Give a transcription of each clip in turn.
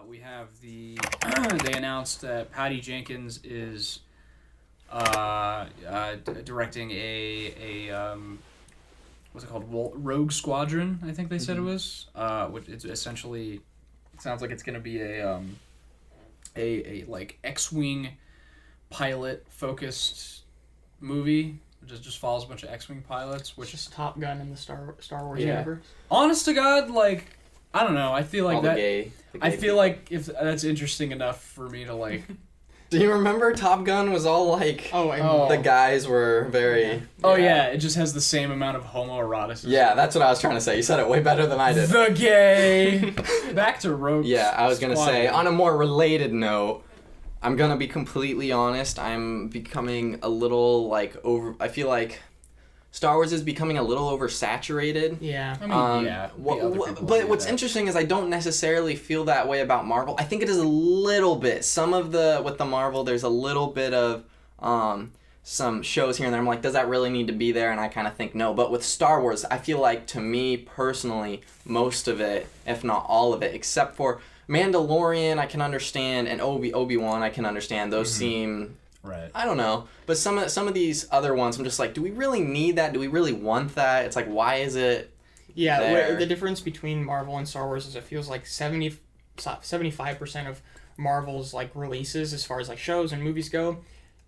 we have the they announced that Patty Jenkins is directing a what's it called? Rogue Squadron, I think they said it was. Which it's essentially, it sounds like it's going to be a like X-wing pilot focused movie. Just follows a bunch of X-wing pilots, which just Top Gun in the Star Wars universe. Honest to God, like, I don't know. I feel like the gay I feel like if that's interesting enough for me to like. Do you remember Top Gun was all like? The guys were very. Yeah. It just has the same amount of homoeroticism. Yeah, that's what I was trying to say. You said it way better than I did. The gay. Back to Rogue. Yeah, I was gonna say on a more related note. I'm gonna be completely honest. I'm becoming a little I feel like Star Wars is becoming a little oversaturated. Yeah. I mean, but what's interesting is I don't necessarily feel that way about Marvel. I think it is a little bit. Some of with the Marvel, there's a little bit of some shows here and there. I'm like, does that really need to be there? And I kind of think no. But with Star Wars, I feel like, to me personally, most of it, if not all of it, except for Mandalorian, I can understand, and Obi-Wan, I can understand. Those seem right. I don't know, but some of these other ones, I'm just like, do we really need that? Do we really want that? It's like, why is it? Yeah, the difference between Marvel and Star Wars is it feels like 75% of Marvel's like releases, as far as like shows and movies go,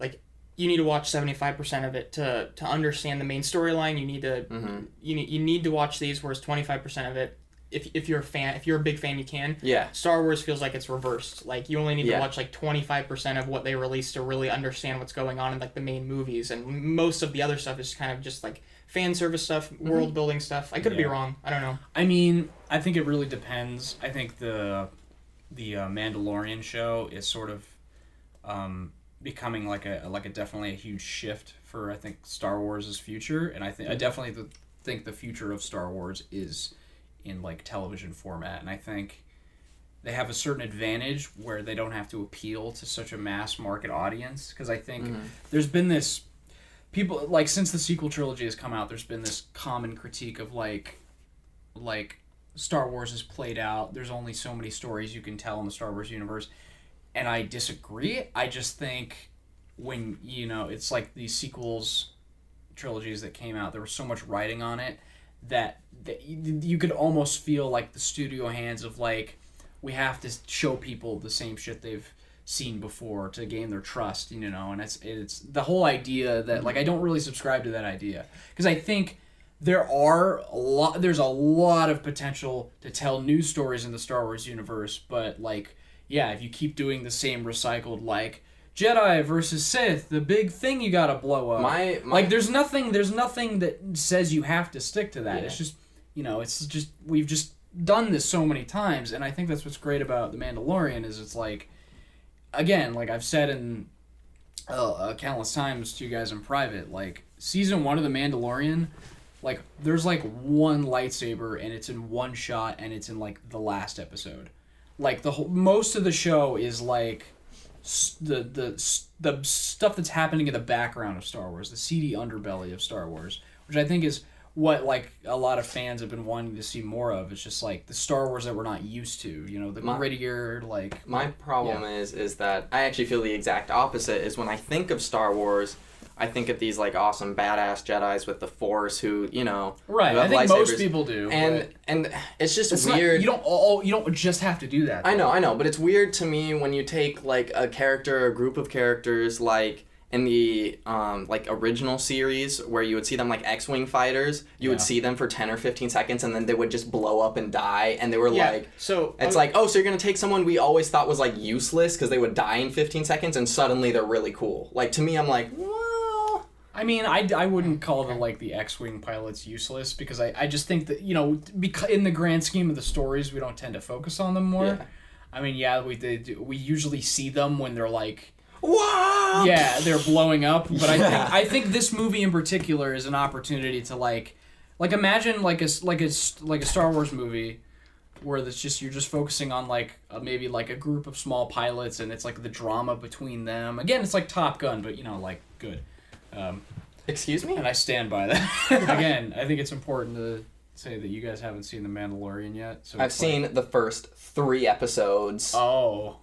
like you need to watch 75% of it to understand the main storyline. You need to you need to watch these, whereas 25% of it. If you're a fan, if you're a big fan, you can. Yeah. Star Wars feels like it's reversed. Like you only need to watch like 25% of what they release to really understand what's going on in like the main movies, and most of the other stuff is kind of just like fan service stuff, world building stuff. I could be wrong. I don't know. I mean, I think it really depends. I think the Mandalorian show is sort of becoming like a definitely a huge shift for, I think, Star Wars' future, and I definitely think the future of Star Wars is in like television format, and I think they have a certain advantage where they don't have to appeal to such a mass market audience, because I think there's been this people like since the sequel trilogy has come out, there's been this common critique of like Star Wars is played out, there's only so many stories you can tell in the Star Wars universe, and I disagree. I just think when it's like these sequels trilogies that came out, there was so much writing on it that you could almost feel like the studio hands of like, we have to show people the same shit they've seen before to gain their trust, and it's the whole idea that like I don't really subscribe to that idea, because I think there's a lot of potential to tell new stories in the Star Wars universe, but like if you keep doing the same recycled like Jedi versus Sith, the big thing you gotta blow up. Like there's nothing that says you have to stick to that. Yeah. It's just we've just done this so many times, and I think that's what's great about The Mandalorian is it's like, again, like I've said in countless times to you guys in private, like season 1 of The Mandalorian, like there's like one lightsaber and it's in one shot and it's in like the last episode. Like most of the show is like the stuff that's happening in the background of Star Wars, the seedy underbelly of Star Wars, which I think is what like a lot of fans have been wanting to see more of. It's just like the Star Wars that we're not used to, the grittier like. My problem is that I actually feel the exact opposite. Is when I think of Star Wars, I think of these like awesome badass Jedis with the Force who right. Who I think lightsabers. Most people do, and it's just weird. You don't just have to do that. Though. I know, but it's weird to me when you take like a group of characters like in the like original series where you would see them like X-wing fighters, you would see them for 10 or 15 seconds and then they would just blow up and die, and they were so you're gonna take someone we always thought was like useless because they would die in 15 seconds and suddenly they're really cool. Like to me, I'm like, well, I mean, I wouldn't call the X-wing pilots useless, because I just think that in the grand scheme of the stories we don't tend to focus on them more. Yeah. I mean, we usually see them when they're like. What? Yeah, they're blowing up, but I think this movie in particular is an opportunity to like imagine like a Star Wars movie where you're just focusing on like maybe like a group of small pilots, and it's like the drama between them. Again, it's like Top Gun, but like good. Excuse me? And I stand by that. Again, I think it's important to say that you guys haven't seen The Mandalorian yet. So I've seen the first 3 episodes. Oh.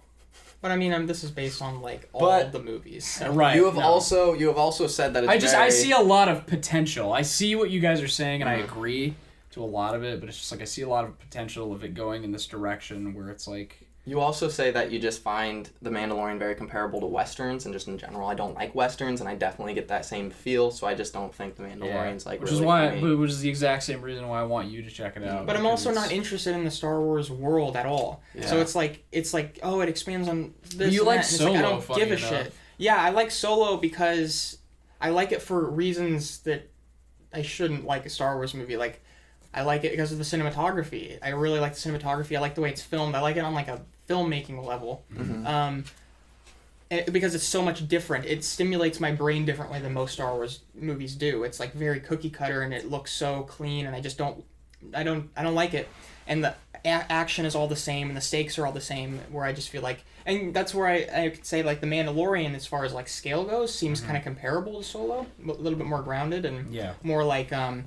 But I mean, this is based on like all of the movies. So. Right. You have also said that it's I see a lot of potential. I see what you guys are saying, and I agree to a lot of it, but it's just like I see a lot of potential of it going in this direction where it's like... You also say that you just find The Mandalorian very comparable to Westerns, and just in general, I don't like Westerns, and I definitely get that same feel, so I just don't think The Mandalorian's which really is why, for me. which is the exact same reason why I want you to check it out. But I'm also not interested in the Star Wars world at all. Yeah. So it's like oh, it expands on this. You and like that. Solo, It's like, I don't funny give a enough. shit. Yeah, I like Solo because I like it for reasons that I shouldn't like a Star Wars movie. Like, I like it because of the cinematography. I really like the cinematography. I like the way it's filmed. I like it on like a filmmaking level. Mm-hmm. Because it's so much different. It stimulates my brain differently than most Star Wars movies do. It's like very cookie cutter and it looks so clean, and I just don't like it. And the action is all the same and the stakes are all the same, where I just feel like, and that's where I could say like The Mandalorian, as far as like scale goes, seems kind of comparable to Solo, a little bit more grounded and more like kind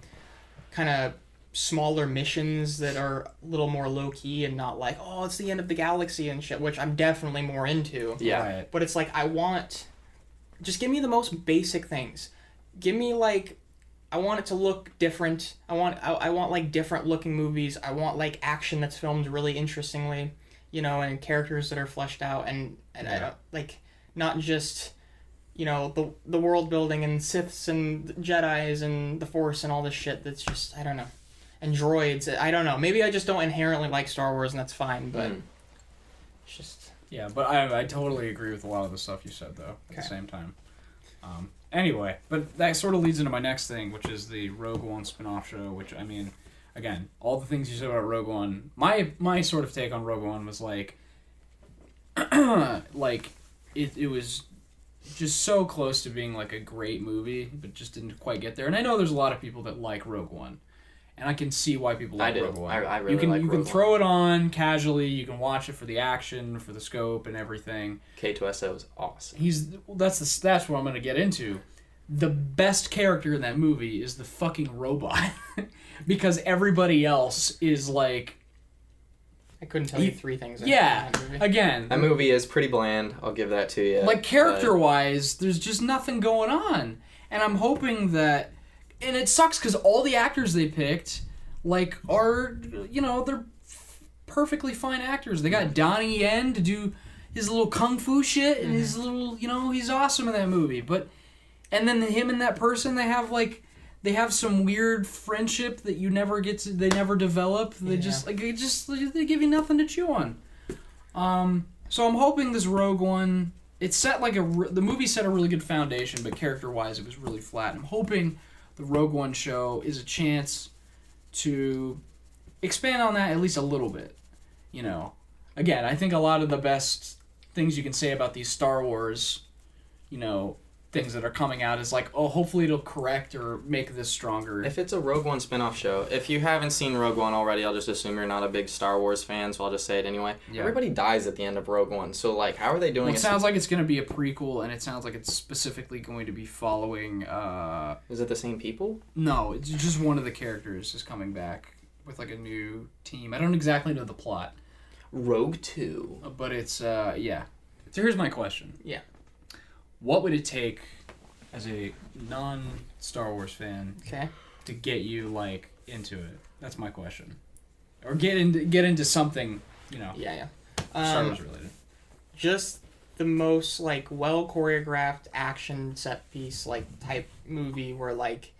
of smaller missions that are a little more low-key and not like, oh, it's the end of the galaxy and shit, which I'm definitely more into. Yeah. Right. But it's like, just give me the most basic things. Give me like, I want it to look different. I want like different looking movies. I want like action that's filmed really interestingly, and characters that are fleshed out, and I don't like, not just, the world building and Siths and Jedis and the Force and all this shit that's just, I don't know. And droids, I don't know. Maybe I just don't inherently like Star Wars, and that's fine, but it's just... Yeah, but I totally agree with a lot of the stuff you said, though, at the same time. Anyway, but that sort of leads into my next thing, which is the Rogue One spin-off show, which, I mean, again, all the things you said about Rogue One, my sort of take on Rogue One was like, it was just so close to being like a great movie, but just didn't quite get there. And I know there's a lot of people that like Rogue One. And I can see why people like Rogue One. I really like You Rogue can One. throw it on casually. You can watch it for the action, for the scope, and everything. K2SO is awesome. That's what I'm gonna get into. The best character in that movie is the fucking robot, because everybody else is like. I couldn't tell you 3 things. Yeah, that movie. again. That movie is pretty bland. I'll give that to you. Like character-wise, there's just nothing going on, and I'm hoping that. And it sucks because all the actors they picked, like, are, they're perfectly fine actors. They got Donnie Yen to do his little kung fu shit, and his little, he's awesome in that movie. And then him and that person, they have some weird friendship that they never develop. They they give you nothing to chew on. So I'm hoping this Rogue One, it set the movie set a really good foundation, but character-wise it was really flat. I'm hoping the Rogue One show is a chance to expand on that at least a little bit. Again, I think a lot of the best things you can say about these Star Wars, things that are coming out is like, oh, hopefully it'll correct or make this stronger. If it's a Rogue One spin-off show, if you haven't seen Rogue One already, I'll just assume you're not a big Star Wars fan, so I'll just say it anyway. Yeah. Everybody dies at the end of Rogue One, so like, how are they doing it? Sounds like it's going to be a prequel, and it sounds like it's specifically going to be following... Is it the same people? No, it's just one of the characters is coming back with like a new team. I don't exactly know the plot. Rogue 2. But it's, yeah. So here's my question. Yeah. What would it take as a non-Star Wars fan to get you like into it? That's my question. Or get into something, Yeah. Star Wars related. Just the most like well choreographed action set piece like type movie where like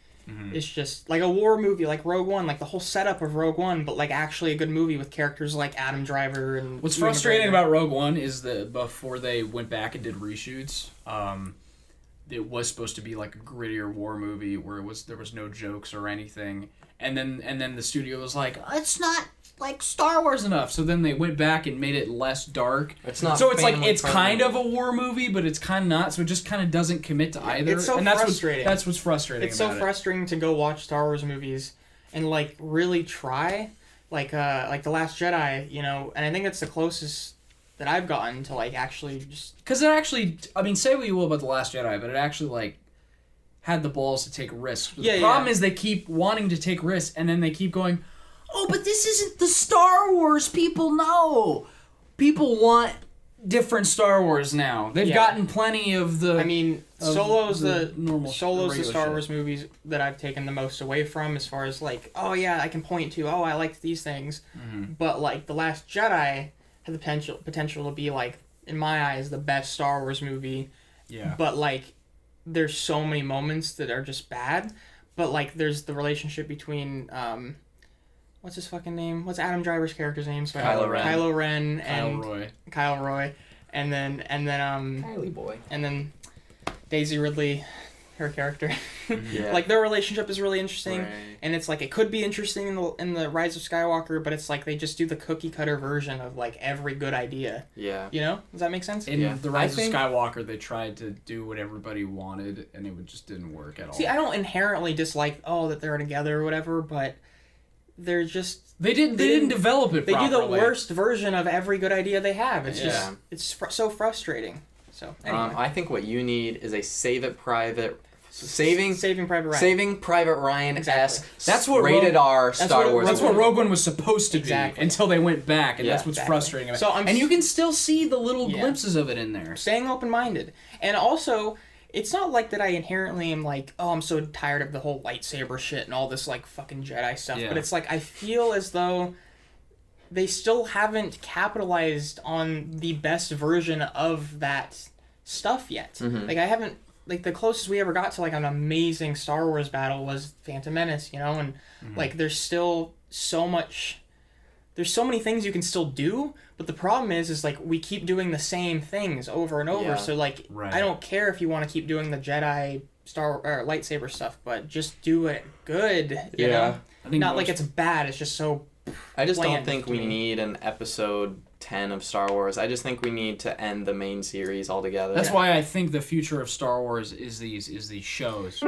it's just like a war movie like Rogue One, like the whole setup of Rogue One, but like actually a good movie with characters like Adam Driver and. What's frustrating about Rogue One is that before they went back and did reshoots, it was supposed to be like a grittier war movie where there was no jokes or anything, and then the studio was like, it's not like Star Wars enough, so then they went back and made it less dark. It's not. So it's like it's kind of a war movie, but it's kind of not. So it just kind of doesn't commit to either. It's so frustrating. That's what's frustrating. It's so frustrating to go watch Star Wars movies and like really try, like The Last Jedi, and I think that's the closest that I've gotten to like actually just. Because it actually, I mean, say what you will about The Last Jedi, but it actually like had the balls to take risks. But Yeah, the problem is they keep wanting to take risks, and then they keep going, oh, but this isn't the Star Wars people know. People want different Star Wars now. They've gotten plenty of the... I mean, Solo's the regular Star shit. Wars movies that I've taken the most away from, as far as like, oh yeah, I can point to, oh, I liked these things. Mm-hmm. But like The Last Jedi had the potential to be like, in my eyes, the best Star Wars movie. Yeah. But like, there's so many moments that are just bad. But like, there's the relationship between what's his fucking name? What's Adam Driver's character's name? So Kylo Ren. Kylo Ren and Roy. Kyle Roy, and then Kylie boy. and then Daisy Ridley, her character. Yeah. Like, their relationship is really interesting, Right. and it's like, it could be interesting in the Rise of Skywalker, but it's like they just do the cookie cutter version of like every good idea. Yeah. You know? Does that make sense? In Yeah. The Rise I think- of Skywalker, they tried to do what everybody wanted, and it just didn't work at all. See, I don't inherently dislike that they're together or whatever, but they're just They didn't develop it they do properly. the worst version of every good idea they have. It's Yeah. just so frustrating. So anyway. I think what you need is a Saving Private Ryan-esque Exactly. That's what rated R that's Star what- Wars. That's what Rogue One was supposed to Exactly. be until they went back, and Yeah. that's what's Exactly. frustrating about it. So I'm and you can still see the little Yeah. glimpses of it in there. Staying open-minded. And also, it's not like that I inherently am like, oh, I'm so tired of the whole lightsaber shit and all this like fucking Jedi stuff. Yeah. But it's like, I feel as though they still haven't capitalized on the best version of that stuff yet. Mhm. Like, I haven't, like, the closest we ever got to like an amazing Star Wars battle was Phantom Menace, you know? And like, there's still so much, there's so many things you can still do, but the problem is like, we keep doing the same things over and over. Yeah. So like, Right. I don't care if you want to keep doing the Jedi or lightsaber stuff, but just do it good. You know? I think Not most- like it's bad. It's just so. I just don't bland think to we me. need an episode 10 of Star Wars. I just think we need to end the main series altogether. That's why I think the future of Star Wars is these shows.